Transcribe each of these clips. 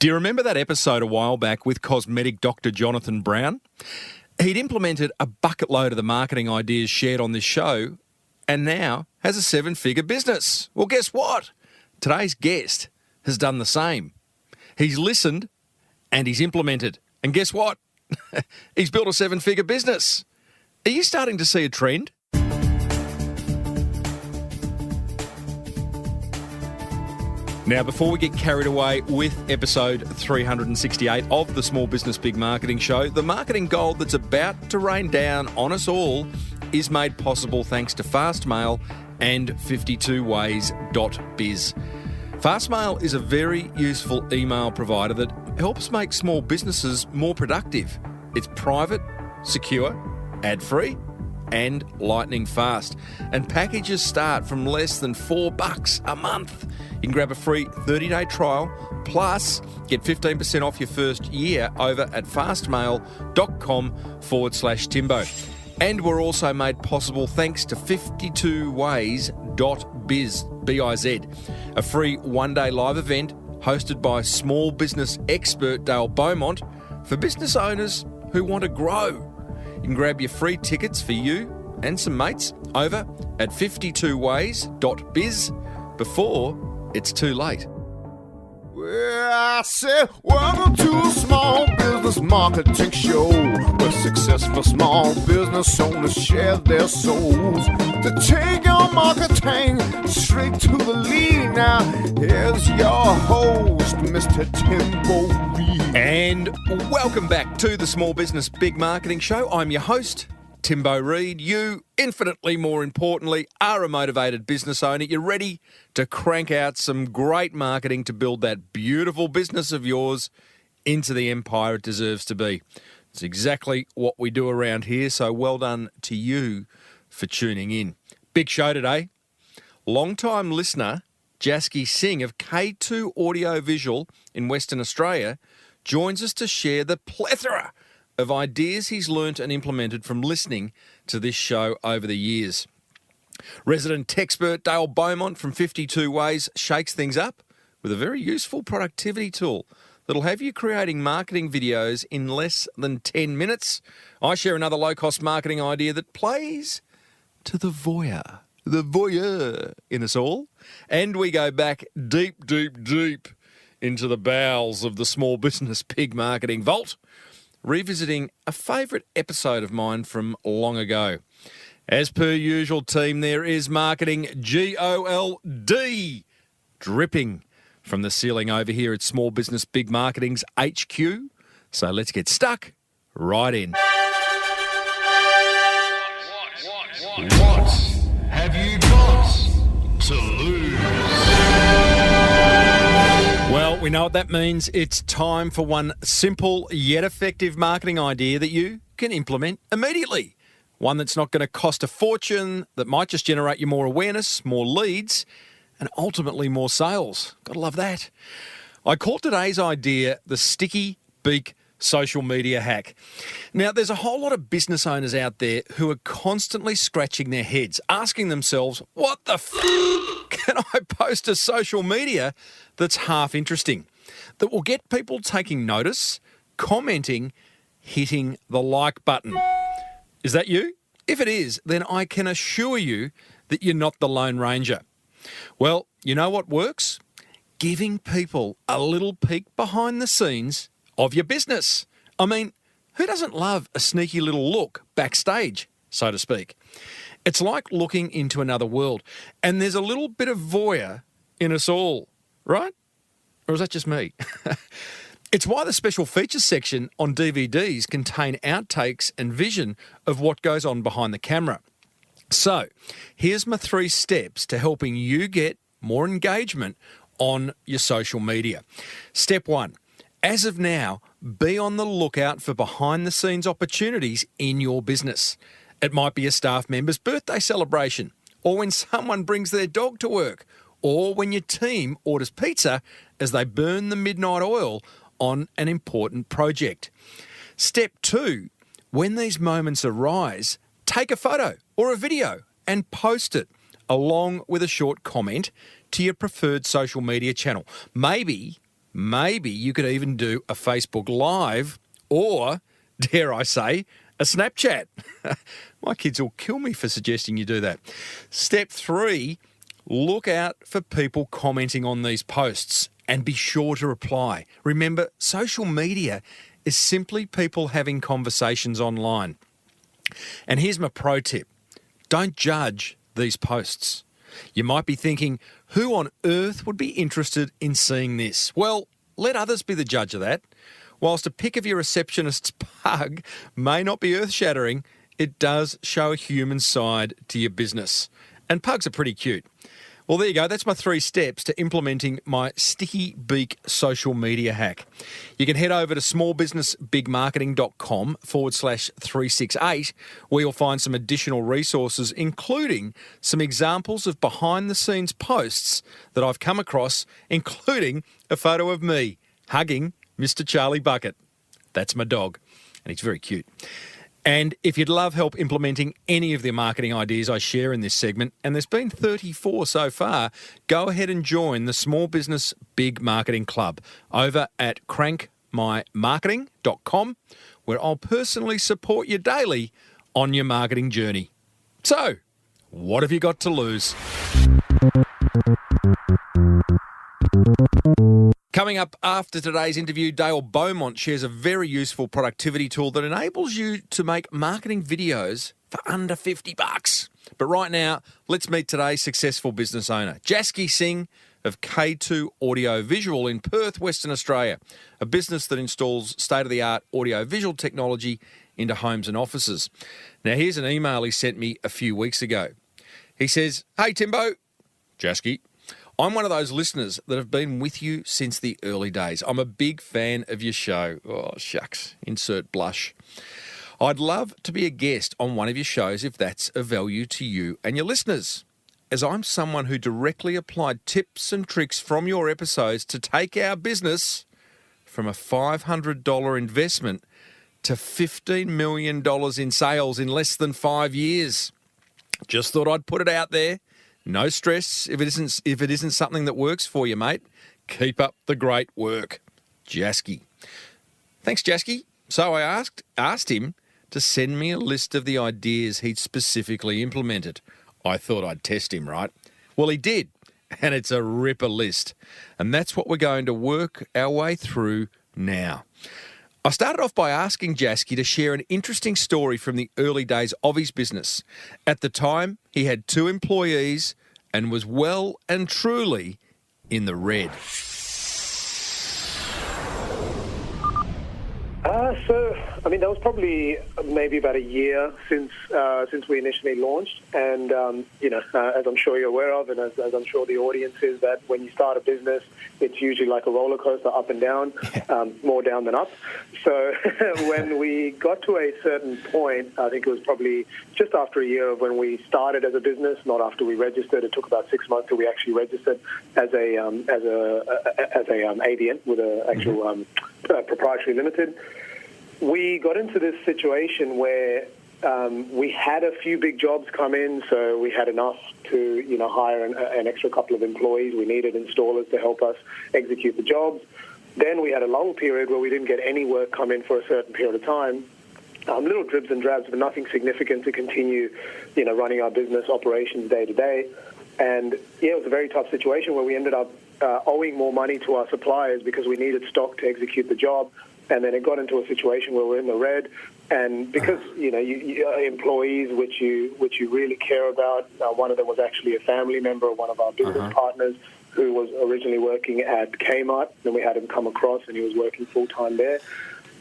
Do you remember that episode a while back with cosmetic Dr. Jonathan Brown? He'd implemented a bucket load of the marketing ideas shared on this show and now has a seven-figure business. Well, guess what? Today's guest has done the same. He's listened and he's implemented. And guess what? He's built a seven-figure business. Are you starting to see a trend? Now, before we get carried away with episode 368 of the Small Business Big Marketing Show, the marketing gold that's about to rain down on us all is made possible thanks to Fastmail and 52ways.biz. Fastmail is a very useful email provider that helps make small businesses more productive. It's private, secure, ad-free, and lightning fast. And packages start from less than $4 a month. You can grab a free 30-day trial, plus get 15% off your first year over at fastmail.com/Timbo. And we're also made possible thanks to 52ways.biz, B-I-Z, a free one-day live event hosted by small business expert Dale Beaumont for business owners who want to grow. You can grab your free tickets for you and some mates over at 52ways.biz before it's too late. Well, I said, welcome to a small business marketing show where successful small business owners share their souls to take your marketing straight to the lead. Now, here's your host, Mr. Timbo Reid. And welcome back to the Small Business Big Marketing Show. I'm your host, Timbo Reid. You, infinitely more importantly, are a motivated business owner. You're ready to crank out some great marketing to build that beautiful business of yours into the empire it deserves to be. It's exactly what we do around here, so well done to you for tuning in. Big show today. Long-time listener Jasky Singh of K2AV in Western Australia joins us to share the plethora of ideas he's learnt and implemented from listening to this show over the years. Resident techspert Dale Beaumont from 52 Ways shakes things up with a very useful productivity tool that'll have you creating marketing videos in less than 10 minutes. I share another low-cost marketing idea that plays to the voyeur in us all. And we go back deep into the bowels of the Small Business Big Marketing Vault, revisiting a favourite episode of mine from long ago. As per usual, team, there is marketing GOLD dripping from the ceiling over here at Small Business Big Marketing's HQ. So let's get stuck right in. What have you got to lose? Well, we know what that means. It's time for one simple yet effective marketing idea that you can implement immediately. One that's not going to cost a fortune, that might just generate you more awareness, more leads, and ultimately more sales. Gotta love that. I call today's idea the sticky beak social media hack. Now, there's a whole lot of business owners out there who are constantly scratching their heads, asking themselves, what the can I post to social media that's half interesting, that will get people taking notice, commenting, hitting the like button? Is that you? If it is, then I can assure you that you're not the Lone Ranger. Well, you know what works? Giving people a little peek behind the scenes of your business. I mean, who doesn't love a sneaky little look backstage, so to speak? It's like looking into another world, and there's a little bit of voyeur in us all, right? Or is that just me? It's why the special features section on DVDs contain outtakes and vision of what goes on behind the camera. So, here's my 3 steps to helping you get more engagement on your social media. Step 1. As of now, be on the lookout for behind-the-scenes opportunities in your business. It might be a staff member's birthday celebration, or when someone brings their dog to work, or when your team orders pizza as they burn the midnight oil on an important project. Step 2, when these moments arise, take a photo or a video and post it, along with a short comment to your preferred social media channel. Maybe Maybe you could even do a Facebook Live or, dare I say, a Snapchat. My kids will kill me for suggesting you do that. Step 3, look out for people commenting on these posts and be sure to reply. Remember, social media is simply people having conversations online. And here's my pro tip. Don't judge these posts. You might be thinking, who on earth would be interested in seeing this? Well, let others be the judge of that. Whilst a pic of your receptionist's pug may not be earth-shattering, it does show a human side to your business. And pugs are pretty cute. Well, there you go. That's my 3 steps to implementing my sticky beak social media hack. You can head over to smallbusinessbigmarketing.com/368, where you'll find some additional resources, including some examples of behind-the-scenes posts that I've come across, including a photo of me hugging Mr. Charlie Bucket. That's my dog, and he's very cute. And if you'd love help implementing any of the marketing ideas I share in this segment, and there's been 34 so far, go ahead and join the Small Business Big Marketing Club over at crankmymarketing.com, where I'll personally support you daily on your marketing journey. So, what have you got to lose? Coming up after today's interview, Dale Beaumont shares a very useful productivity tool that enables you to make marketing videos for under $50. But right now, let's meet today's successful business owner, Jasky Singh of K2AV in Perth, Western Australia, a business that installs state-of-the-art audio-visual technology into homes and offices. Now, here's an email he sent me a few weeks ago. He says, "Hey, Timbo." Jasky, "I'm one of those listeners that have been with you since the early days. I'm a big fan of your show." Oh, shucks. Insert blush. "I'd love to be a guest on one of your shows if that's of value to you and your listeners, as I'm someone who directly applied tips and tricks from your episodes to take our business from a $500 investment to $15 million in sales in less than 5 years. Just thought I'd put it out there. No stress if it isn't something that works for you, mate. Keep up the great work. Jasky." Thanks, Jasky. So I asked him to send me a list of the ideas he'd specifically implemented. I thought I'd test him, right? Well, he did, and it's a ripper list. And that's what we're going to work our way through now. I started off by asking Jasky to share an interesting story from the early days of his business. At the time, he had 2 employees and was well and truly in the red. That was probably maybe about a year since we initially launched. And, as I'm sure you're aware of, and as I'm sure the audience is, that when you start a business, it's usually like a roller coaster, up and down, more down than up. So when we got to a certain point, I think it was probably just after a year of when we started as a business, not after we registered. It took about 6 months till we actually registered as a ABN with an actual proprietary limited. We got into this situation where we had a few big jobs come in, so we had enough to, hire an extra couple of employees. We needed installers to help us execute the jobs. Then we had a long period where we didn't get any work come in for a certain period of time. Little dribs and drabs, but nothing significant to continue, running our business operations day to day. And it was a very tough situation where we ended up owing more money to our suppliers because we needed stock to execute the job. And then it got into a situation where we're in the red, and because you employees which you really care about. One of them was actually a family member of one of our business partners who was originally working at Kmart, and we had him come across, and he was working full time there.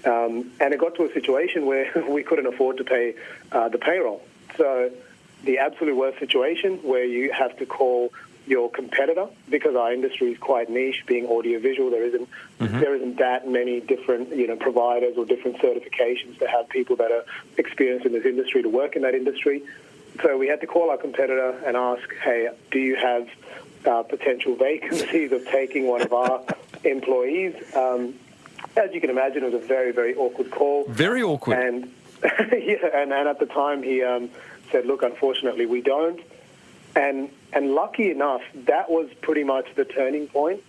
And it got to a situation where we couldn't afford to pay the payroll. So the absolute worst situation where you have to call your competitor, because our industry is quite niche, being audiovisual. There isn't that many different providers or different certifications to have people that are experienced in this industry to work in that industry. So we had to call our competitor and ask, "Hey, do you have potential vacancies of taking one of our employees?" As you can imagine, it was a very, very awkward call. Very awkward. And and at the time he said, "Look, unfortunately, we don't." And And lucky enough, that was pretty much the turning point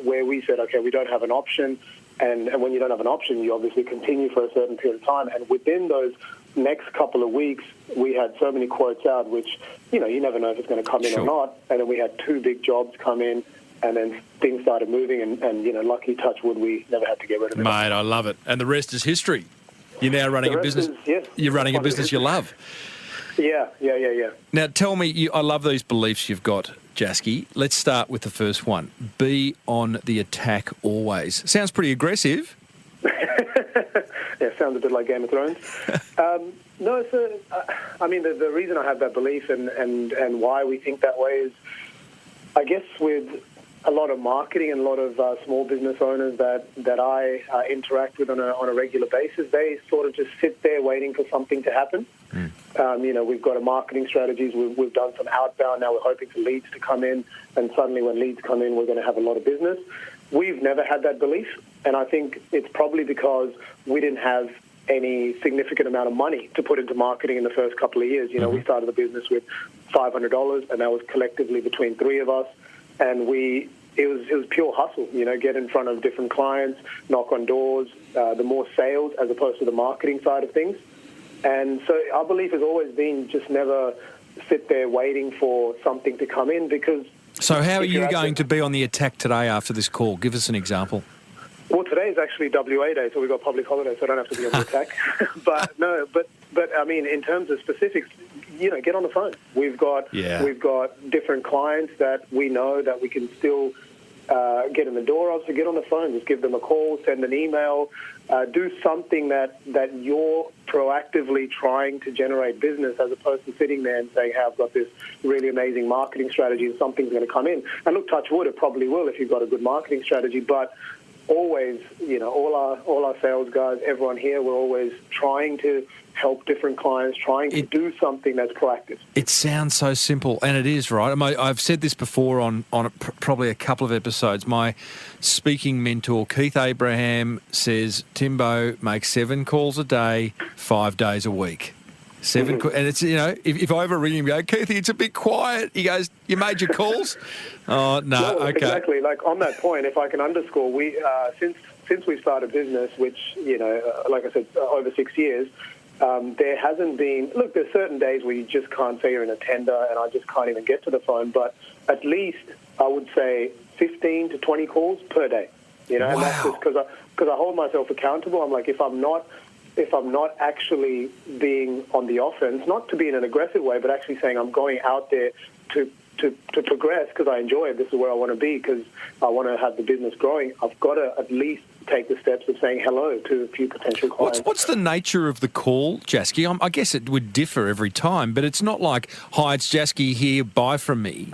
where we said, okay, we don't have an option. And when you don't have an option, you obviously continue for a certain period of time. And within those next couple of weeks, we had so many quotes out, which, you never know if it's going to come in or not. And then we had 2 big jobs come in, and then things started moving. And lucky touch wood, we never had to get rid of it. Mate, I love it. And the rest is history. You're now running a business. You're running a business you love. Yeah. Now, tell me, I love these beliefs you've got, Jasky. Let's start with the first one. Be on the attack always. Sounds pretty aggressive. Yeah, sounds a bit like Game of Thrones. No, so, the reason I have that belief and why we think that way is, I guess, with a lot of marketing and a lot of small business owners that I interact with on a regular basis, they sort of just sit there waiting for something to happen. We've got a marketing strategies. We've done some outbound. Now we're hoping for leads to come in, and suddenly when leads come in, we're going to have a lot of business. We've never had that belief, and I think it's probably because we didn't have any significant amount of money to put into marketing in the first couple of years. We started the business with $500, and that was collectively between 3 of us, and it was pure hustle. Get in front of different clients, knock on doors, the more sales as opposed to the marketing side of things. And so our belief has always been just never sit there waiting for something to come in, because... So how are you going to be on the attack today after this call? Give us an example. Well, today is actually WA Day, so we've got public holiday, so I don't have to be on the attack. But I mean, in terms of specifics, get on the phone. We've got different clients that we know that we can still get in the door of, so get on the phone. Just give them a call, send an email, do something that you're proactively trying to generate business, as opposed to sitting there and saying, hey, I've got this really amazing marketing strategy and something's going to come in. And look, touch wood, it probably will if you've got a good marketing strategy, but always, all our sales guys, everyone here, we're always trying to help different clients, trying to do something that's proactive. It sounds so simple, and it is, right? I've said this before on probably a couple of episodes. My speaking mentor, Keith Abraham, says, Timbo, make 7 calls a day, 5 days a week. 7 and it's, if I ever ring him and go, Keithy, it's a bit quiet. He goes, you made your calls? Oh, no, okay. Exactly. Like, on that point, if I can underscore, we since we started business, which, like I said, over 6 years, there hasn't been... Look, there's certain days where you just can't say you're in a tender and I just can't even get to the phone, but at least I would say 15 to 20 calls per day. Wow. And that's just because I hold myself accountable. I'm like, if I'm not actually being on the offense, not to be in an aggressive way, but actually saying I'm going out there to progress because I enjoy it. This is where I want to be because I want to have the business growing. I've got to at least take the steps of saying hello to a few potential clients. What's the nature of the call, Jasky? I guess it would differ every time, but it's not like, hi, it's Jasky here, buy from me.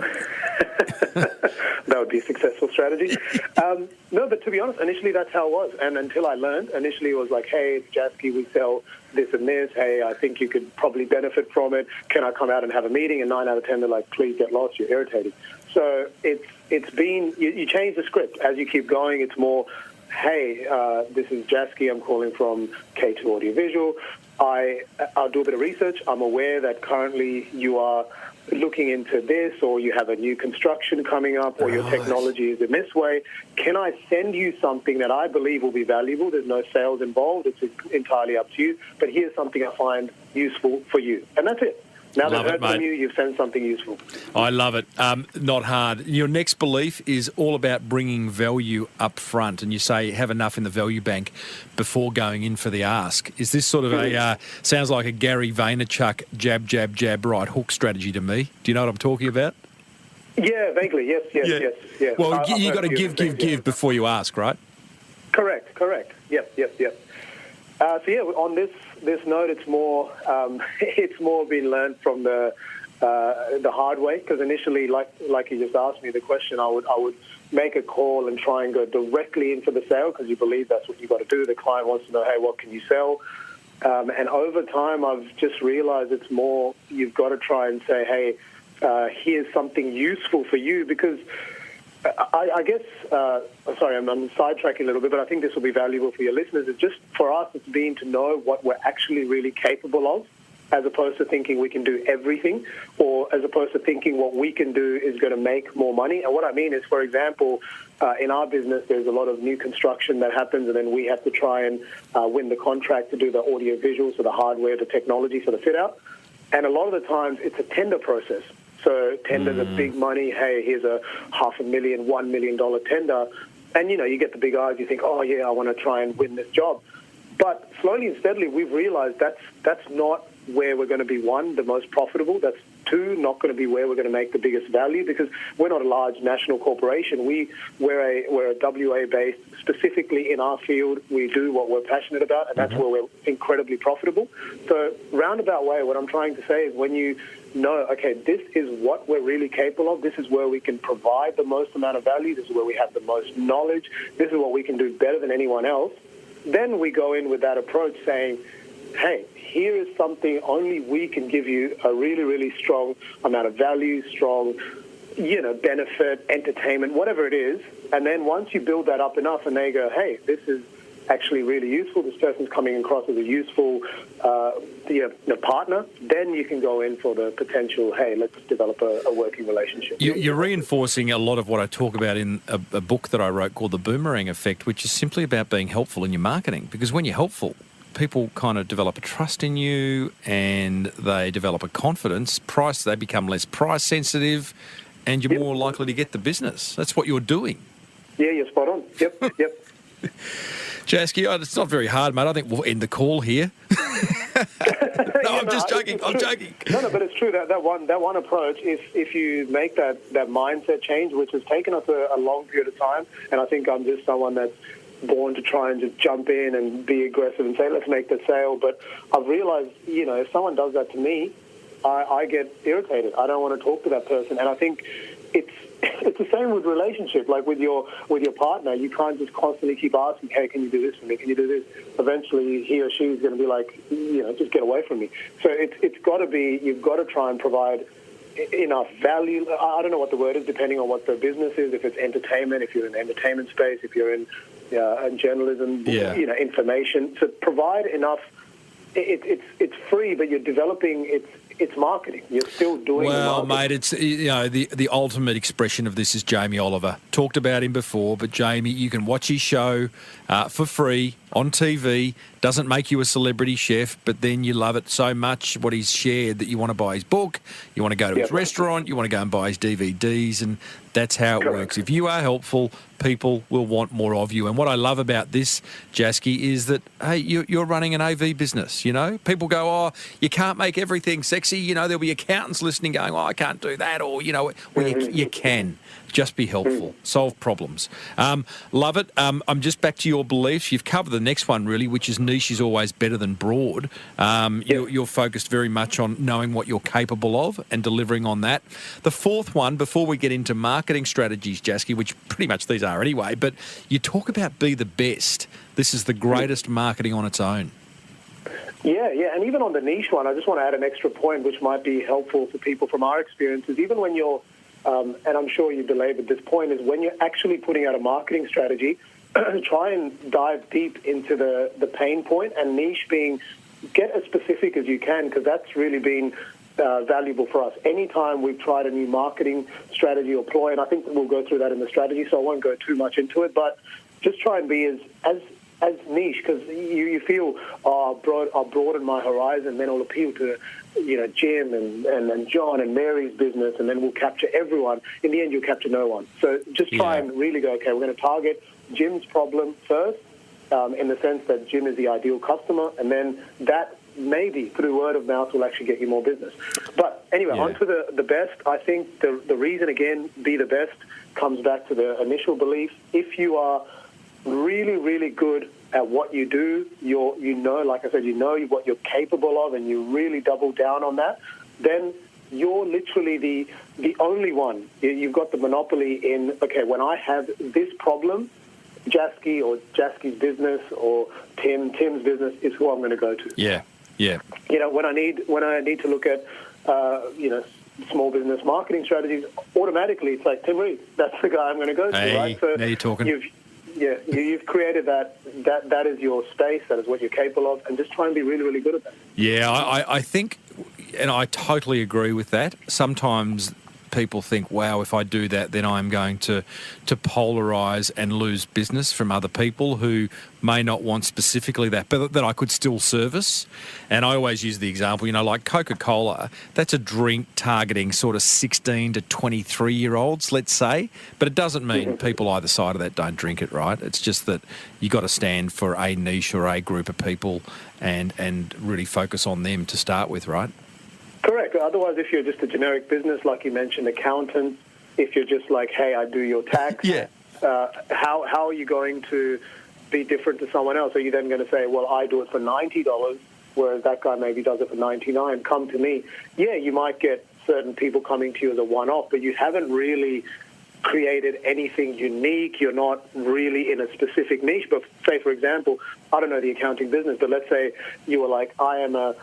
That would be a successful strategy. No, but to be honest, initially that's how it was. And until I learned, initially it was like, hey, it's Jasky, we sell this and this. Hey, I think you could probably benefit from it. Can I come out and have a meeting? And 9 out of 10, they're like, please get lost, you're irritating. So it's been, you change the script. As you keep going, it's more, hey, this is Jasky, I'm calling from K2 Visual. I'll do a bit of research. I'm aware that currently you are looking into this, or you have a new construction coming up, or your technology is in this way. Can I send you something that I believe will be valuable? There's no sales involved. It's entirely up to you. But here's something I find useful for you. And that's it. Now they've heard from you, you've sent something useful. I love it. Not hard. Your next belief is all about bringing value up front, and you say have enough in the value bank before going in for the ask. Is this sort of sounds like a Gary Vaynerchuk jab, jab, jab, right hook strategy to me? Do you know what I'm talking about? Yeah, vaguely. Yes. Well, you got to give before you ask, right? Correct. Yep. So yeah, on this note, it's more been learned from the hard way, because initially, like you just asked me the question, I would make a call and try and go directly in for the sale because you believe that's what you got to do. The client wants to know, hey, what can you sell? And over time, I've just realized it's more you've got to try and say, hey, here's something useful for you, because I guess, sorry, I'm sidetracking a little bit, but I think this will be valuable for your listeners. It's just, for us, it's been to know what we're actually really capable of. as opposed to thinking we can do everything, or as opposed to thinking what we can do is going to make more money. And what I mean is, for example, in our business, there's a lot of new construction that happens, and then we have to try and win the contract to do the audio visual, so the hardware, the technology, so the fit out. And a lot of the times it's a tender process. So tenders are big money. Hey, here's a $500,000, $1 million tender. And, you get the big eyes. You think, oh, yeah, I want to try and win this job. But slowly and steadily, we've realized that's not where we're going to be, one, the most profitable. That's two, not going to be where we're going to make the biggest value, because we're not a large national corporation. We're a WA based, specifically in our field. We do what we're passionate about, and that's where we're incredibly profitable. So roundabout way, what I'm trying to say is when you know, okay, this is what we're really capable of. This is where we can provide the most amount of value. This is where we have the most knowledge. This is what we can do better than anyone else. Then we go in with that approach saying, hey, here is something only we can give you a really, really strong amount of value, strong, benefit, entertainment, whatever it is. And then once you build that up enough and they go, hey, this is actually really useful, this person's coming across as a useful partner, then you can go in for the potential, hey, let's develop a working relationship. You're reinforcing a lot of what I talk about in a book that I wrote called The Boomerang Effect, which is simply about being helpful in your marketing. Because when you're helpful, people kind of develop a trust in you and they develop a confidence. They become less price sensitive, and you're more likely to get the business. That's what you're doing. Yeah, you're spot on. Yep. Jasky, it's not very hard, mate. I think we'll end the call here. I'm just joking. I'm joking. No, but it's true that one approach. If you make that mindset change, which has taken us a long period of time, and I think I'm just someone that's born to try and just jump in and be aggressive and say, let's make the sale. But I've realized, if someone does that to me, I get irritated. I don't want to talk to that person. And I think it's the same with relationship. Like with your partner, you can't just constantly keep asking, hey, can you do this for me? Can you do this? Eventually he or she is going to be like, just get away from me. So it's got to be, you've got to try and provide enough value. I don't know what the word is, depending on what the business is. If it's entertainment, if you're in the entertainment space, if you're in journalism, information. So provide enough. It's free, but you're developing. It's marketing. You're still doing. Well, mate, it's the ultimate expression of this is Jamie Oliver. Talked about him before, but Jamie, you can watch his show for free on TV. Doesn't make you a celebrity chef, but then you love it so much what he's shared that you want to buy his book, you want to go to his restaurant, you want to go and buy his DVDs, and that's how it works. If you are helpful, people will want more of you. And what I love about this, Jasky, is that, hey, you're running an AV business, People go, oh, you can't make everything sexy. There'll be accountants listening going, oh, I can't do that. Or, you can. Just be helpful. Solve problems. Love it. I'm just back to your beliefs. You've covered the next one, really, which is niche is always better than broad. You're focused very much on knowing what you're capable of and delivering on that. The fourth one, before we get into marketing strategies, Jasky, which pretty much these are anyway, but you talk about be the best. This is the greatest marketing on its own. Yeah, and even on the niche one, I just want to add an extra point which might be helpful for people from our experiences. Even when you're and I'm sure you belabored this point, is when you're actually putting out a marketing strategy, try and dive deep into the pain point, and niche being, get as specific as you can, because that's really been valuable for us. Anytime we've tried a new marketing strategy or ploy, and I think we'll go through that in the strategy, so I won't go too much into it, but just try and be as niche, because you feel, I'll broaden my horizon, then I'll appeal to Jim and John and Mary's business, and then we'll capture everyone. In the end, you'll capture no one. So just try and really go, okay, we're going to target Jim's problem first, in the sense that Jim is the ideal customer, and then that maybe through word of mouth will actually get you more business. But anyway, on to the best. I think the reason, again, be the best comes back to the initial belief. If you are really, really good at what you do, like I said, what you're capable of, and you really double down on that, then you're literally the only one. You've got the monopoly in, okay, when I have this problem, Jasky or Jasky's business or Tim's business is who I'm going to go to. Yeah. When I need to look at, small business marketing strategies, automatically it's like Tim Reid. That's the guy I'm going to go to, right? So now you're talking. Yeah, you've created that is your space, that is what you're capable of, and just try and be really, really good at that. Yeah, I think, and I totally agree with that. Sometimes people think, wow, if I do that, then I'm going to polarise and lose business from other people who may not want specifically that, but that I could still service. And I always use the example, like Coca-Cola, that's a drink targeting sort of 16 to 23-year-olds, let's say, but it doesn't mean people either side of that don't drink it, right? It's just that you got to stand for a niche or a group of people and really focus on them to start with, right? Correct. Otherwise, if you're just a generic business, like you mentioned, accountant, if you're just like, hey, I do your tax, Yeah. How are you going to be different to someone else? Are you then going to say, well, I do it for $90, whereas that guy maybe does it for $99? Come to me. Yeah, you might get certain people coming to you as a one-off, but you haven't really created anything unique. You're not really in a specific niche. But say, for example, I don't know the accounting business, but let's say you were like, I am a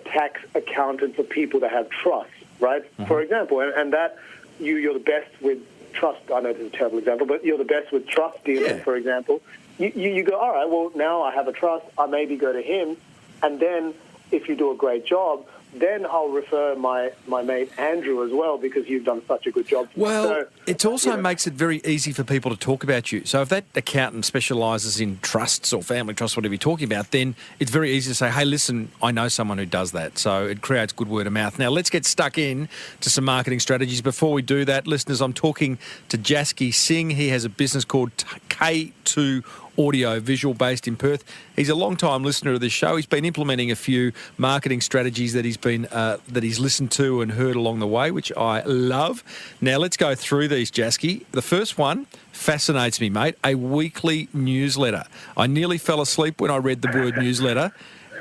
tax accountant for people that have trusts, right? Mm-hmm. For example, and that you're the best with trust. I know this is a terrible example, but you're the best with trust dealing, for example. You go, all right, well, now I have a trust. I maybe go to him, and then if you do a great job, then I'll refer my mate Andrew as well, because you've done such a good job. Well, it also makes it very easy for people to talk about you. So if that accountant specialises in trusts or family trusts, whatever you're talking about, then it's very easy to say, hey, listen, I know someone who does that. So it creates good word of mouth. Now, let's get stuck in to some marketing strategies. Before we do that, listeners, I'm talking to Jasky Singh. He has a business called K2AV. Audio visual based in Perth. He's a long-time listener of this show. He's been implementing a few marketing strategies that he's listened to and heard along the way, which I love. Now let's go through these, Jasky. The first one fascinates me, mate. A weekly newsletter. I nearly fell asleep when I read the word newsletter.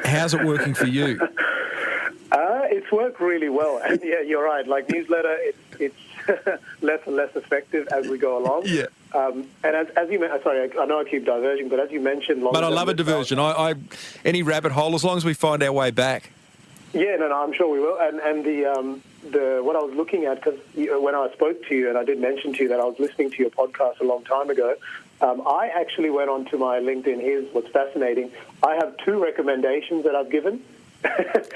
How's it working for you? It's worked really well, and yeah, you're right. Like newsletter, it's less and less effective as we go along. Yeah. And as you mentioned, sorry, I know I keep diverging, but as you mentioned... But I love a diversion. I any rabbit hole, as long as we find our way back. Yeah, no, I'm sure we will. And the what I was looking at, because when I spoke to you, and I did mention to you that I was listening to your podcast a long time ago, I actually went onto my LinkedIn. Here's what's fascinating. I have 2 recommendations that I've given.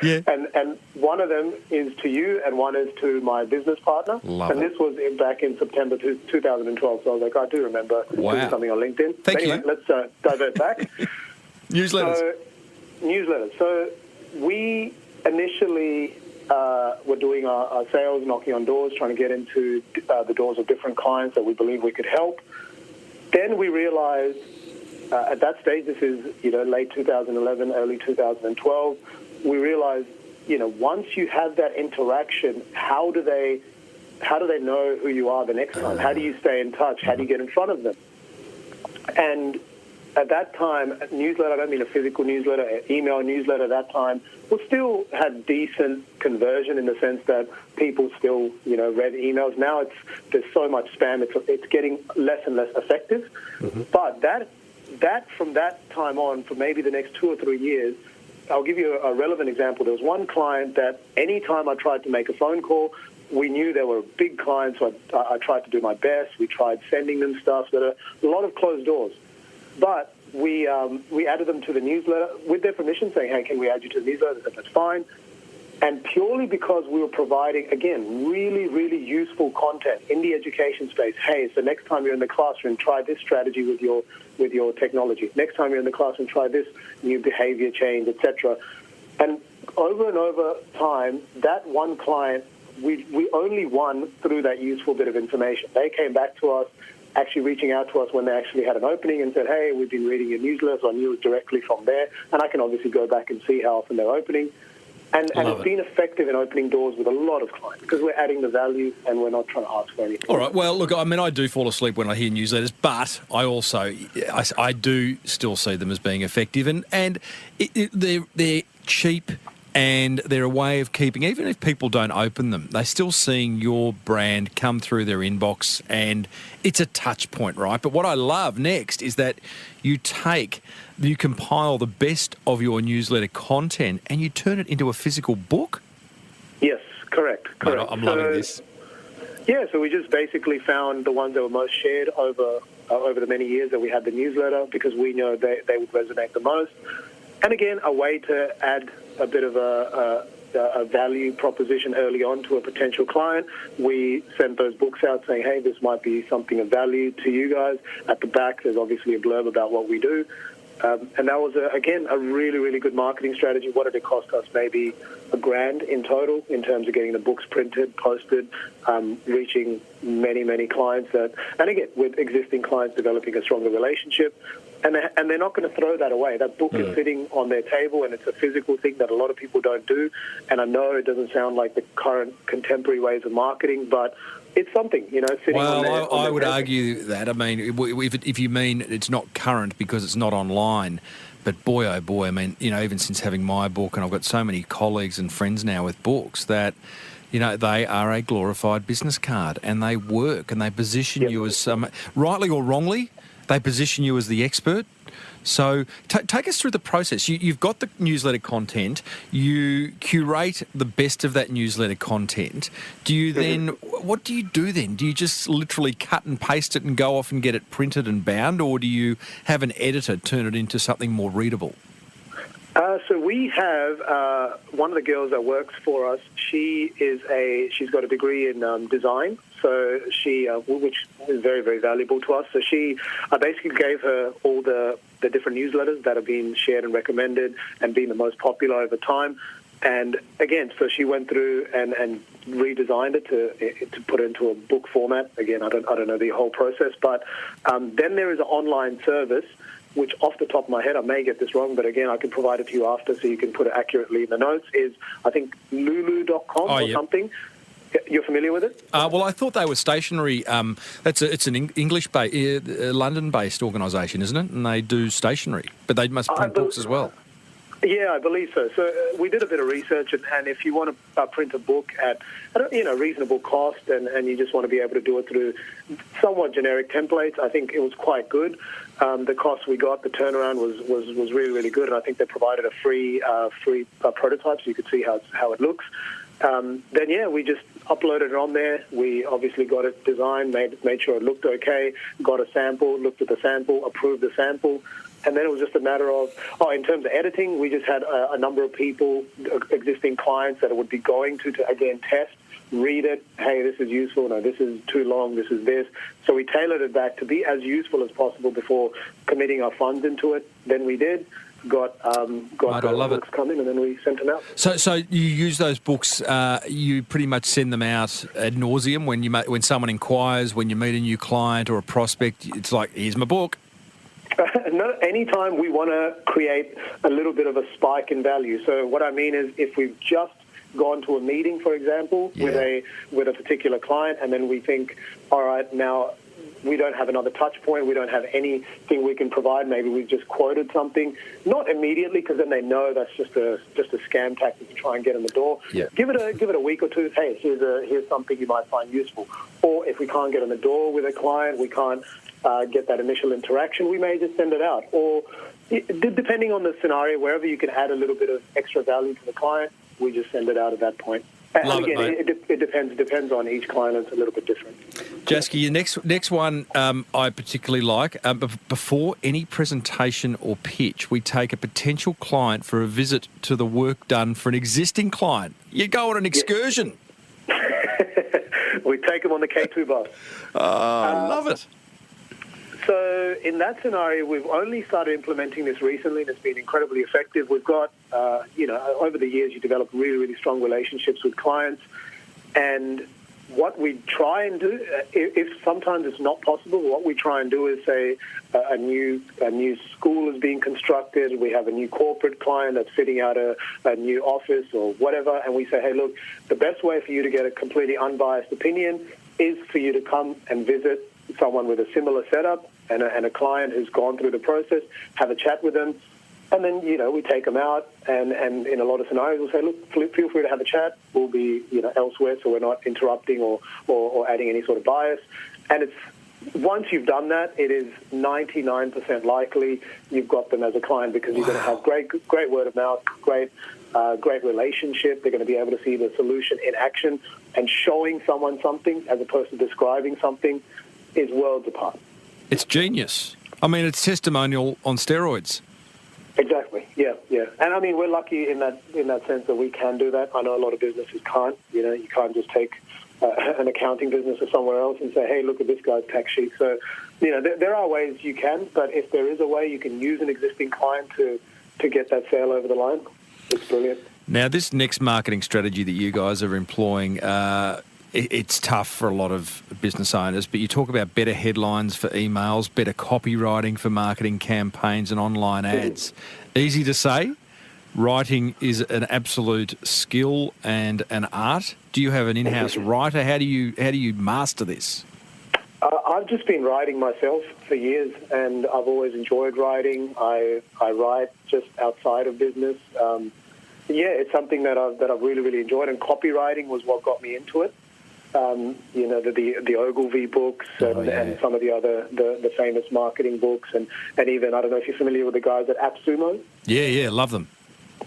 Yeah. And one of them is to you, and one is to my business partner. This was back in September 2012. So I was like, I do remember doing something on LinkedIn. Thank you. Let's divert back. Newsletters. Newsletters. So we initially were doing our sales, knocking on doors, trying to get into the doors of different clients that we believe we could help. Then we realized at that stage, this is late 2011, early 2012. We realized, once you have that interaction, how do they know who you are the next time? How do you stay in touch? How do you get in front of them? And at that time, newsletter, I don't mean a physical newsletter, an email newsletter at that time, we still had decent conversion in the sense that people still, read emails. Now there's so much spam, it's getting less and less effective. Mm-hmm. But that from that time on, for maybe the next 2 or 3 years, I'll give you a relevant example. There was one client that any time I tried to make a phone call, we knew they were big clients, so I tried to do my best. We tried sending them stuff. There are a lot of closed doors. But we added them to the newsletter with their permission, saying, hey, can we add you to the newsletter? They said, that's fine. And purely because we were providing, again, really, really useful content in the education space. Hey, so next time you're in the classroom, try this strategy with your technology. Next time you're in the classroom, try this new behavior change, etc. And over time, that one client, we only won through that useful bit of information. They came back to us, actually reaching out to us when they actually had an opening and said, hey, we've been reading your newsletter, so I knew it directly from there. And I can obviously go back and see how often they're opening. And it's been effective in opening doors with a lot of clients because we're adding the value and we're not trying to ask for anything. All right. Well, look, I mean, I do fall asleep when I hear newsletters, but I also I do still see them as being effective, and they're cheap. And they're a way of keeping, even if people don't open them, they're still seeing your brand come through their inbox, and it's a touch point, right? But what I love next is that you compile the best of your newsletter content and you turn it into a physical book. Yes, correct. Mate, I'm loving this. Yeah, so we just basically found the ones that were most shared over over the many years that we had the newsletter because we know they would resonate the most. And again, a way to add a bit of a value proposition early on to a potential client. We sent those books out saying, hey, this might be something of value to you guys. At the back, there's obviously a blurb about what we do. And that was, again, a really, really good marketing strategy. What did it cost us? Maybe $1,000 in total in terms of getting the books printed, posted, reaching many, many clients. And again, with existing clients, developing a stronger relationship. And they're not going to throw that away. That book is sitting on their table, and it's a physical thing that a lot of people don't do. And I know it doesn't sound like the current contemporary ways of marketing, but it's something, sitting on their I would table. argue that. I mean, if you mean it's not current because it's not online, but boy, oh boy, I mean, even since having my book, and I've got so many colleagues and friends now with books that, they are a glorified business card, and they work, and they position you as rightly or wrongly, they position you as the expert. So take us through the process. You've got the newsletter content. You curate the best of that newsletter content. Do you then? What do you do then? Do you just literally cut and paste it and go off and get it printed and bound, or do you have an editor turn it into something more readable? So we have one of the girls that works for us. She's got a degree in design. So which is very, very valuable to us. So I basically gave her all the different newsletters that have been shared and recommended and been the most popular over time. And again, so she went through and redesigned it to put it into a book format. Again, I don't know the whole process, but then there is an online service, which off the top of my head, I may get this wrong, but again, I can provide it to you after so you can put it accurately in the notes, is I think lulu.com or something. You're familiar with it? Well, I thought they were stationery. It's an English-based, London-based organisation, isn't it? And they do stationery, but they must print books as well. Yeah, I believe so. So we did a bit of research, and if you want to print a book at reasonable cost, and you just want to be able to do it through somewhat generic templates, I think it was quite good. The cost we got, the turnaround was really, really good, and I think they provided a free prototype so you could see how it looks. We just uploaded it on there. We obviously got it designed, made sure it looked okay, got a sample, looked at the sample, approved the sample, and then it was just a matter of, in terms of editing, we just had a number of people, existing clients that it would be going to again, test, read it, hey, this is useful, no, this is too long, this is this. So we tailored it back to be as useful as possible before committing our funds into it. Then we did. Got the books coming, and then we sent them out. So you use those books. You pretty much send them out ad nauseum when someone inquires, when you meet a new client or a prospect. It's like, here's my book. No, anytime we want to create a little bit of a spike in value. So what I mean is, if we've just gone to a meeting, for example, with a particular client, and then we think, all right, now we don't have another touch point, we don't have anything we can provide, maybe we've just quoted something, not immediately, because then they know that's just a scam tactic to try and get in the door. Yeah. Give it a week or two. Hey, here's something you might find useful. Or if we can't get in the door with a client, we can't get that initial interaction, we may just send it out. Or depending on the scenario, wherever you can add a little bit of extra value to the client, we just send it out at that point. And again, it depends on each client. It's a little bit different. Jasky, your next one I particularly like. Before any presentation or pitch, we take a potential client for a visit to the work done for an existing client. You go on an excursion. We take them on the K2 bus. I love it. So in that scenario, we've only started implementing this recently, and it's been incredibly effective. We've got, over the years, you develop really, really strong relationships with clients. And what we try and do, if sometimes it's not possible, what we try and do is say a new school is being constructed. We have a new corporate client that's fitting out a new office or whatever. And we say, hey, look, the best way for you to get a completely unbiased opinion is for you to come and visit someone with a similar setup and a client who's gone through the process, have a chat with them, and then, we take them out, and in a lot of scenarios we'll say, look, feel free to have a chat. We'll be, elsewhere, so we're not interrupting or adding any sort of bias. And it's once you've done that, it is 99% likely you've got them as a client, because you're going to have great word of mouth, great relationship. They're going to be able to see the solution in action, and showing someone something as opposed to describing something is worlds apart. It's genius. I mean, it's testimonial on steroids. Exactly. Yeah. And I mean, we're lucky in that sense that we can do that. I know a lot of businesses can't. You can't just take an accounting business or somewhere else and say, hey, look at this guy's tax sheet. So, there are ways you can, but if there is a way you can use an existing client to get that sale over the line, it's brilliant. Now, this next marketing strategy that you guys are employing, it's tough for a lot of business owners, but you talk about better headlines for emails, better copywriting for marketing campaigns and online ads. Easy to say. Writing is an absolute skill and an art. Do you have an in-house writer? How do you master this? I've just been writing myself for years, and I've always enjoyed writing. I write just outside of business. It's something that I've really, really enjoyed, and copywriting was what got me into it. The Ogilvy books and some of the other the famous marketing books, and even, I don't know if you're familiar with the guys at AppSumo. Yeah, love them.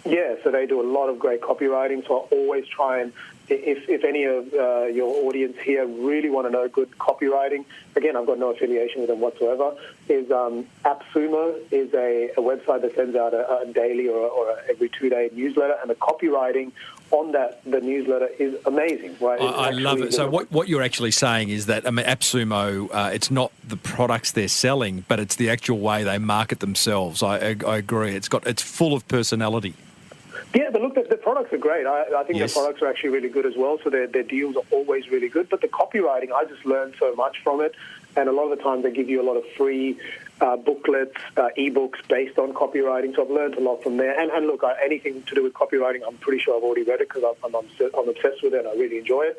Yeah, so they do a lot of great copywriting, so I always try and, if any of your audience here really want to know good copywriting, again, I've got no affiliation with them whatsoever, is AppSumo is a website that sends out a daily or every 2-day newsletter, and the copywriting on the newsletter is amazing. Right? I love it. So what you're actually saying is that, I mean, AppSumo, it's not the products they're selling, but it's the actual way they market themselves. I agree. It's full of personality. Yeah, but look, the products are great. I think Yes. the products are actually really good as well, so their deals are always really good. But the copywriting, I just learned so much from it, and a lot of the time they give you a lot of free booklets, ebooks based on copywriting, so I've learned a lot from there. And look, anything to do with copywriting, I'm pretty sure I've already read it because I'm obsessed with it and I really enjoy it.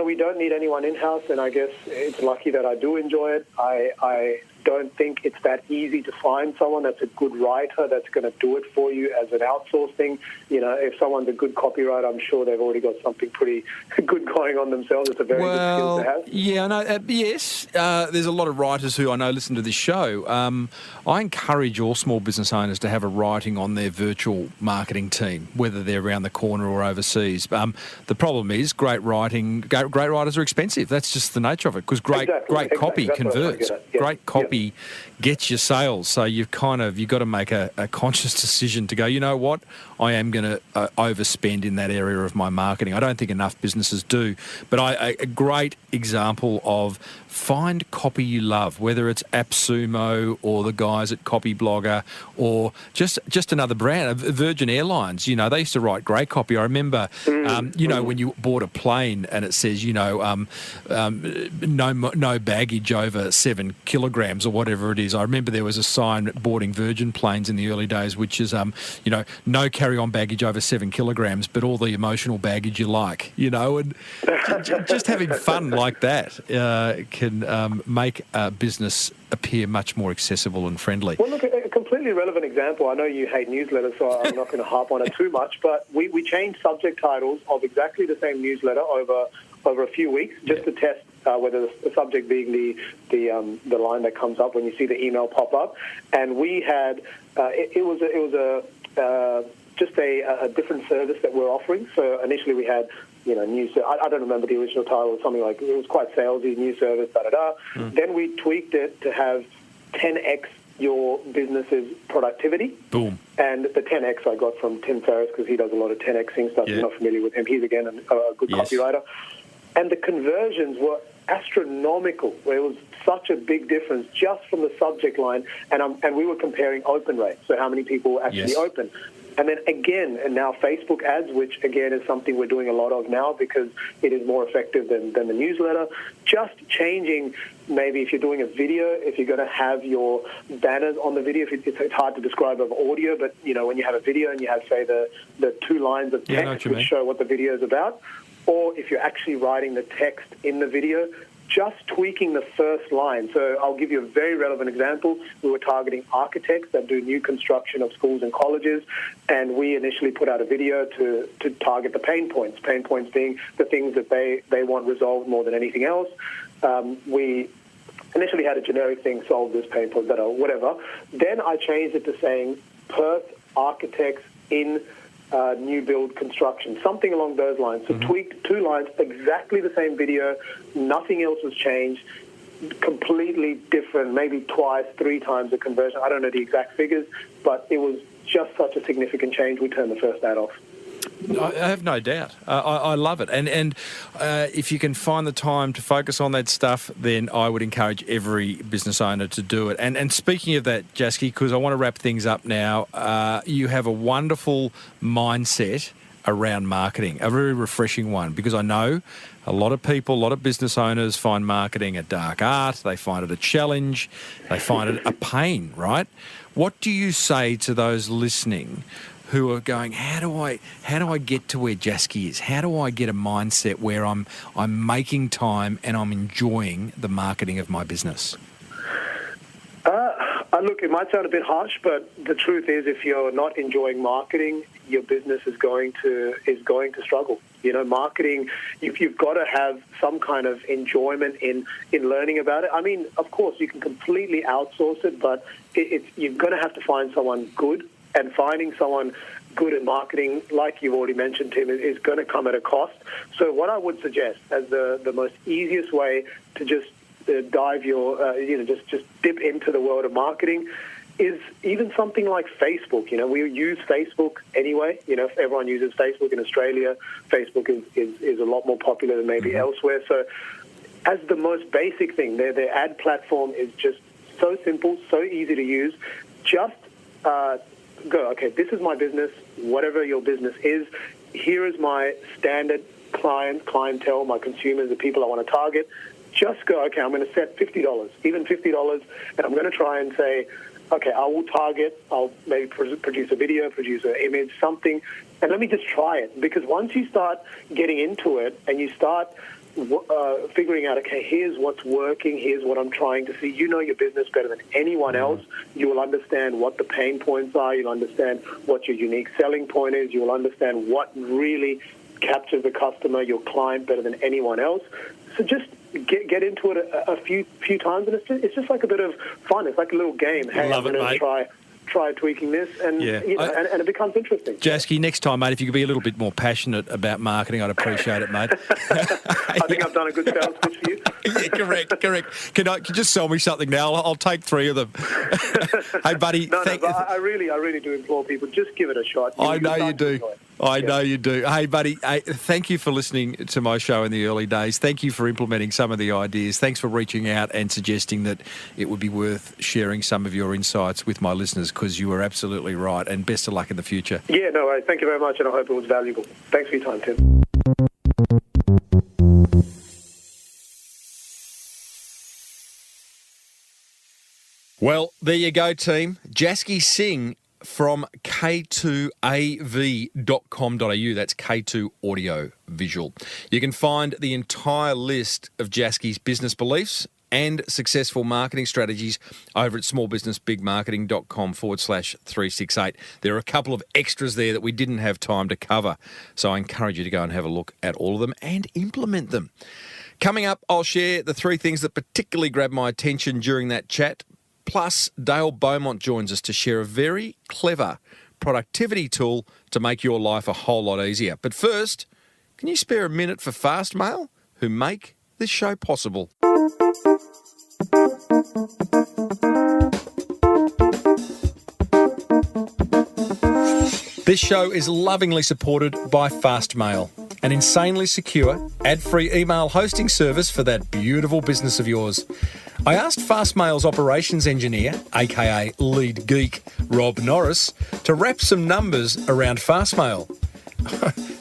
We don't need anyone in-house, and I guess it's lucky that I do enjoy it. I don't think it's that easy to find someone that's a good writer that's going to do it for you as an outsource thing. If someone's a good copywriter, I'm sure they've already got something pretty good going on themselves. It's a very good skill to have. Yeah, I know. Yes, there's a lot of writers who I know listen to this show. I encourage all small business owners to have a writing on their virtual marketing team, whether they're around the corner or overseas. The problem is great writers are expensive. That's just the nature of it, because great copy converts. Great copy gets you sales. So you've got to make a conscious decision to go, you know what, I am going to overspend in that area of my marketing. I don't think enough businesses do. But a great example of find copy you love, whether it's AppSumo or the guys at Copyblogger or just another brand, Virgin Airlines. They used to write great copy. I remember, when you board a plane and it says, no baggage over 7 kilograms or whatever it is. I remember there was a sign boarding Virgin planes in the early days, which is, no carry-on baggage over 7 kilograms, but all the emotional baggage you like, and just having fun like that can make a business appear much more accessible and friendly. Well, look, a completely relevant example. I know you hate newsletters, so I'm not going to harp on it too much, but we changed subject titles of exactly the same newsletter over a few weeks just to test whether the subject being the line that comes up when you see the email pop up. And we had, it was just a different service that we're offering. So initially we had, I don't remember the original title, something like, it was quite salesy, new service, Then we tweaked it to have 10x your business's productivity. Boom. And the 10x I got from Tim Ferriss, because he does a lot of 10xing stuff. Yeah. I'm not familiar with him. He's, again, a good copywriter. And the conversions were astronomical, where it was such a big difference just from the subject line. And we were comparing open rates, so how many people actually open. And then again, and now Facebook ads, which again is something we're doing a lot of now because it is more effective than the newsletter. Just changing, maybe if you're doing a video, if you're going to have your banners on the video, it's hard to describe over audio, but when you have a video and you have, say, the 2 lines of text which show what the video is about, or if you're actually writing the text in the video, just tweaking the first line. So I'll give you a very relevant example. We were targeting architects that do new construction of schools and colleges, and we initially put out a video to target the pain points being the things that they want resolved more than anything else. We initially had a generic thing, solve this pain point, or whatever. Then I changed it to saying Perth architects in new build construction, something along those lines. So tweaked 2 lines, exactly the same video, nothing else was changed. completely different, maybe twice, 3 times the conversion. I don't know the exact figures, but it was just such a significant change. We turned the first ad off. I have no doubt. I love it. And if you can find the time to focus on that stuff, then I would encourage every business owner to do it. And speaking of that, Jasky, because I want to wrap things up now, you have a wonderful mindset around marketing, a very refreshing one, because I know a lot of people, a lot of business owners find marketing a dark art. They find it a challenge. They find it a pain, right? What do you say to those listening who are going, how do I get to where Jasky is? How do I get a mindset where I'm making time and I'm enjoying the marketing of my business? Look, it might sound a bit harsh, but the truth is, if you're not enjoying marketing, your business is going to struggle. You know, marketing, you've got to have some kind of enjoyment in learning about it. I mean, of course, you can completely outsource it, but you're going to have to find someone good, and finding someone good at marketing, like you've already mentioned, Tim, is going to come at a cost. So what I would suggest as the most easiest way to just dive just dip into the world of marketing is even something like Facebook. You know, we use Facebook anyway. You know, if everyone uses Facebook in Australia, Facebook is a lot more popular than maybe elsewhere. So as the most basic thing, their ad platform is just so simple, so easy to use. Just go, okay, this is my business, whatever your business is. Here is my standard clientele, my consumers, the people I want to target. Just go, okay, I'm going to set $50, even $50, and I'm going to try and say, okay, I will target, I'll maybe produce a video, produce an image, something, and let me just try it. Because once you start getting into it and you start figuring out, okay, here's what's working, here's what I'm trying to see. You know your business better than anyone else. You will understand what the pain points are. You'll understand what your unique selling point is. You will understand what really captures the customer, your client, better than anyone else. So just get into it a few times, and it's just like a bit of fun. It's like a little game. Hey, I'm going to try tweaking this, and and it becomes interesting. Jasky, next time, mate, if you could be a little bit more passionate about marketing, I'd appreciate it, mate. I think I've done a good sales pitch for you. Yeah, correct. Can you just sell me something now? I'll take 3 of them. Hey, buddy. No, but I really do implore people, just give it a shot. I know you do. I know you do. Hey, buddy, thank you for listening to my show in the early days. Thank you for implementing some of the ideas. Thanks for reaching out and suggesting that it would be worth sharing some of your insights with my listeners, because you were absolutely right, and best of luck in the future. Yeah, no worries. Thank you very much, and I hope it was valuable. Thanks for your time, Tim. Well, there you go, team. Jasky Singh from K2AV.com.au. That's K2 Audio Visual. You can find the entire list of Jasky's business beliefs and successful marketing strategies over at smallbusinessbigmarketing.com/368. There are a couple of extras there that we didn't have time to cover, so I encourage you to go and have a look at all of them and implement them. Coming up, I'll share the 3 things that particularly grabbed my attention during that chat. Plus, Dale Beaumont joins us to share a very clever productivity tool to make your life a whole lot easier. But first, can you spare a minute for Fastmail, who make this show possible? This show is lovingly supported by Fastmail, an insanely secure, ad-free email hosting service for that beautiful business of yours. I asked Fastmail's operations engineer, aka lead geek, Rob Norris, to wrap some numbers around Fastmail.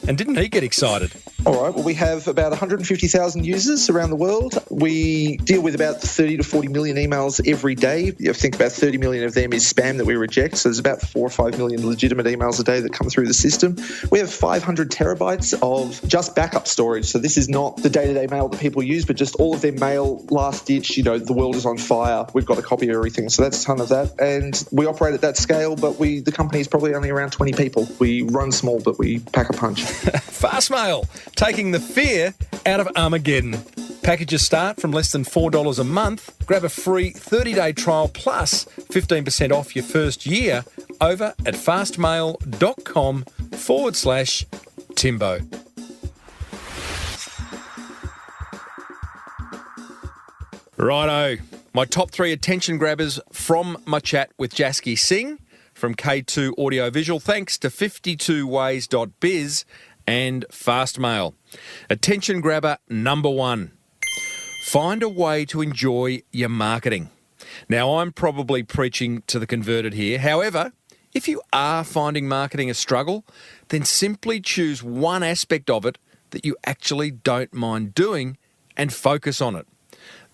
And didn't he get excited? All right, well, we have about 150,000 users around the world. We deal with about 30 to 40 million emails every day. I think about 30 million of them is spam that we reject, so there's about 4 or 5 million legitimate emails a day that come through the system. We have 500 terabytes of just backup storage, so this is not the day-to-day mail that people use, but just all of their mail, last ditch, the world is on fire. We've got a copy of everything, so that's a ton of that. And we operate at that scale, but the company is probably only around 20 people. We run small, but we pack a punch. Fastmail, taking the fear out of Armageddon. Packages start from less than $4 a month. Grab a free 30-day trial plus 15% off your first year over at fastmail.com/Timbo. Righto. My top 3 attention grabbers from my chat with Jasky Singh from K2 Audiovisual, thanks to 52ways.biz and Fastmail. Attention grabber number 1. Find a way to enjoy your marketing. Now, I'm probably preaching to the converted here. However, if you are finding marketing a struggle, then simply choose one aspect of it that you actually don't mind doing and focus on it.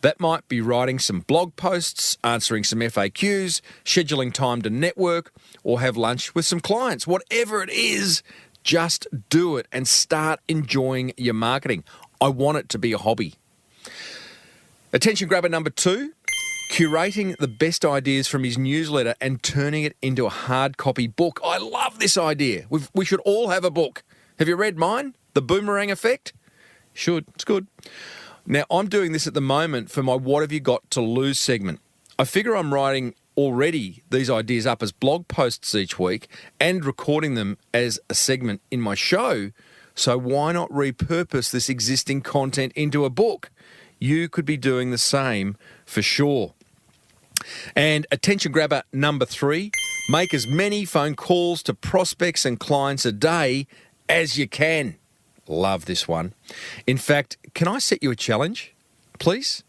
That might be writing some blog posts, answering some FAQs, scheduling time to network, or have lunch with some clients. Whatever it is, just do it and start enjoying your marketing. I want it to be a hobby. Attention grabber number 2, curating the best ideas from his newsletter and turning it into a hard copy book. I love this idea. We should all have a book. Have you read mine? The Boomerang Effect? Should. It's good. Now, I'm doing this at the moment for my What Have You Got to Lose segment. I figure I'm writing already these ideas up as blog posts each week and recording them as a segment in my show. So why not repurpose this existing content into a book? You could be doing the same for sure. And attention grabber number 3, make as many phone calls to prospects and clients a day as you can. Love this one. In fact, can I set you a challenge, please?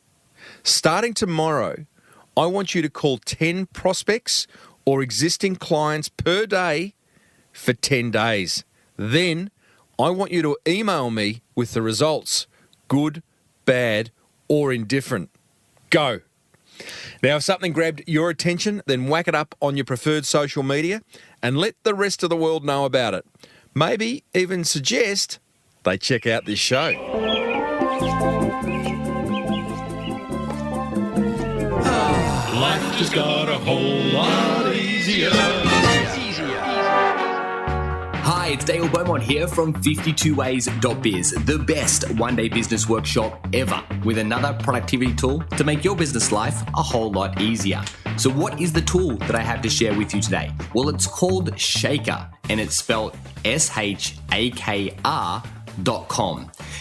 Starting tomorrow, I want you to call 10 prospects or existing clients per day for 10 days. Then I want you to email me with the results, good, bad, or indifferent. Go. Now, if something grabbed your attention, then whack it up on your preferred social media and let the rest of the world know about it. Maybe even suggest they check out this show. Life just got a whole lot easier. Hi, it's Dale Beaumont here from 52ways.biz, the best one-day business workshop ever, with another productivity tool to make your business life a whole lot easier. So what is the tool that I have to share with you today? Well, it's called Shaker, and it's spelled SHAKR.com.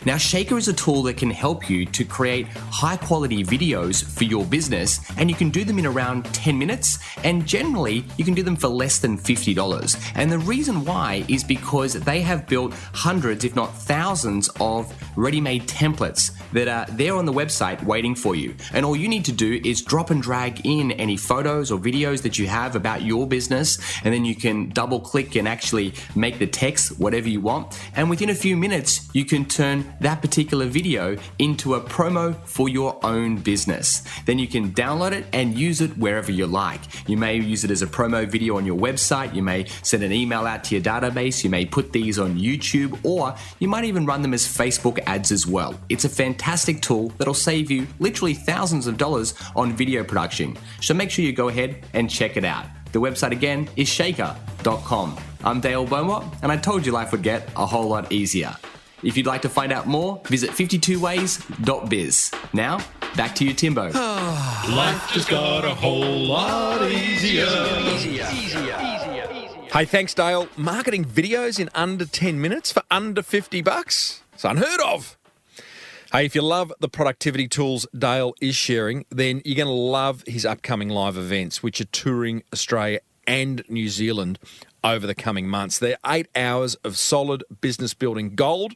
Now, Shaker is a tool that can help you to create high-quality videos for your business, and you can do them in around 10 minutes, and generally, you can do them for less than $50. And the reason why is because they have built hundreds, if not thousands, of ready-made templates that are there on the website waiting for you. And all you need to do is drop and drag in any photos or videos that you have about your business, and then you can double-click and actually make the text whatever you want. And within a few minutes, you can turn that particular video into a promo for your own business. Then you can download it and use it wherever you like. You may use it as a promo video on your website. You may send an email out to your database. You may put these on YouTube, or you might even run them as Facebook ads as well. It's a fantastic tool that'll save you literally thousands of dollars on video production. So make sure you go ahead and check it out. The website again is shaker.com. I'm Dale Beaumont, and I told you life would get a whole lot easier. If you'd like to find out more, visit 52ways.biz. Now, back to you, Timbo. Life just got a whole lot easier. Hey, thanks, Dale. Marketing videos in under 10 minutes for under $50? It's unheard of. Hey, if you love the productivity tools Dale is sharing, then you're going to love his upcoming live events, which are touring Australia and New Zealand over the coming months. They're 8 hours of solid business building gold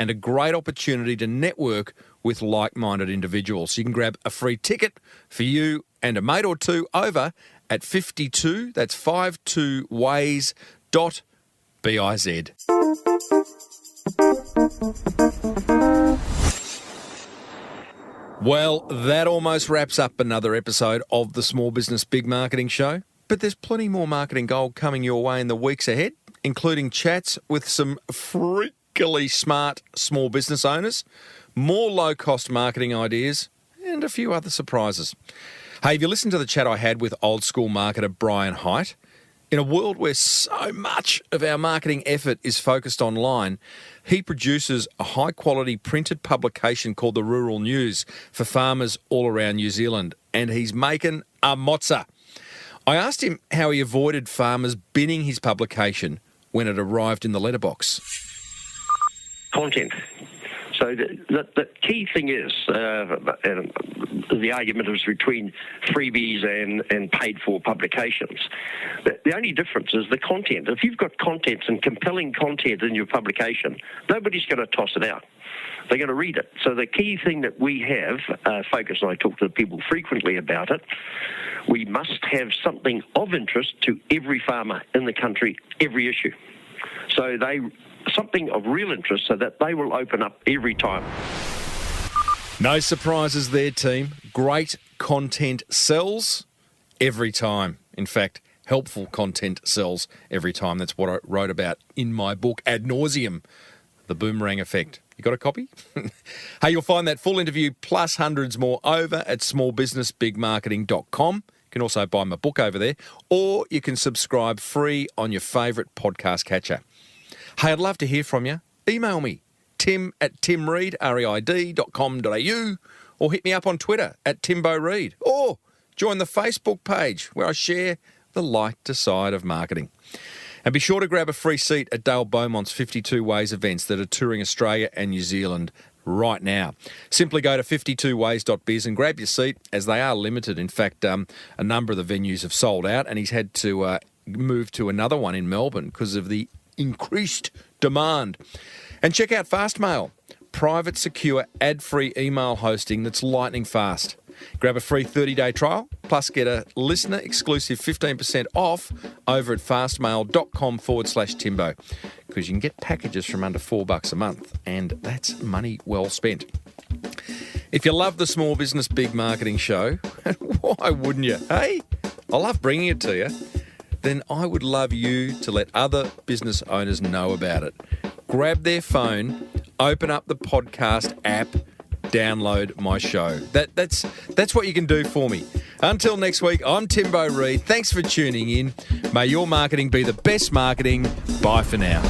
and a great opportunity to network with like-minded individuals. You can grab a free ticket for you and a mate or two over at 52, that's 52ways.biz. Well, that almost wraps up another episode of the Small Business Big Marketing Show. But there's plenty more marketing gold coming your way in the weeks ahead, including chats with some freakily smart small business owners, more low-cost marketing ideas, and a few other surprises. Hey, have you listened to the chat I had with old-school marketer Brian Height? In a world where so much of our marketing effort is focused online, he produces a high-quality printed publication called The Rural News for farmers all around New Zealand, and he's making a mozza. I asked him how he avoided farmers binning his publication when it arrived in the letterbox. Content. So the key thing is, the argument is between freebies and paid-for publications. The only difference is the content. If you've got content and compelling content in your publication, nobody's going to toss it out. They're going to read it. So the key thing that we have, Focus and I talk to people frequently about it, we must have something of interest to every farmer in the country, every issue. So something of real interest so that they will open up every time. No surprises there, team. Great content sells every time. In fact, helpful content sells every time. That's what I wrote about in my book, Ad Nauseam, The Boomerang Effect. You got a copy? Hey, you'll find that full interview plus hundreds more over at smallbusinessbigmarketing.com. You can also buy my book over there, or you can subscribe free on your favourite podcast catcher. Hey, I'd love to hear from you. Email me, tim@timreid.com.au, or hit me up on Twitter @Timbo Reid, or join the Facebook page where I share the lighter side of marketing. And be sure to grab a free seat at Dale Beaumont's 52 Ways events that are touring Australia and New Zealand right now. Simply go to 52ways.biz and grab your seat, as they are limited. In fact, a number of the venues have sold out, and he's had to move to another one in Melbourne because of the increased demand. And check out Fastmail, private, secure, ad-free email hosting that's lightning fast. Grab a free 30-day trial, plus get a listener-exclusive 15% off over at fastmail.com/Timbo, because you can get packages from under $4 a month, and that's money well spent. If you love the Small Business Big Marketing Show, why wouldn't you? Hey, I love bringing it to you. Then I would love you to let other business owners know about it. Grab their phone, open up the podcast app, download my show. That's what you can do for me. Until next week, I'm Timbo Reid. Thanks for tuning in. May your marketing be the best marketing. Bye for now.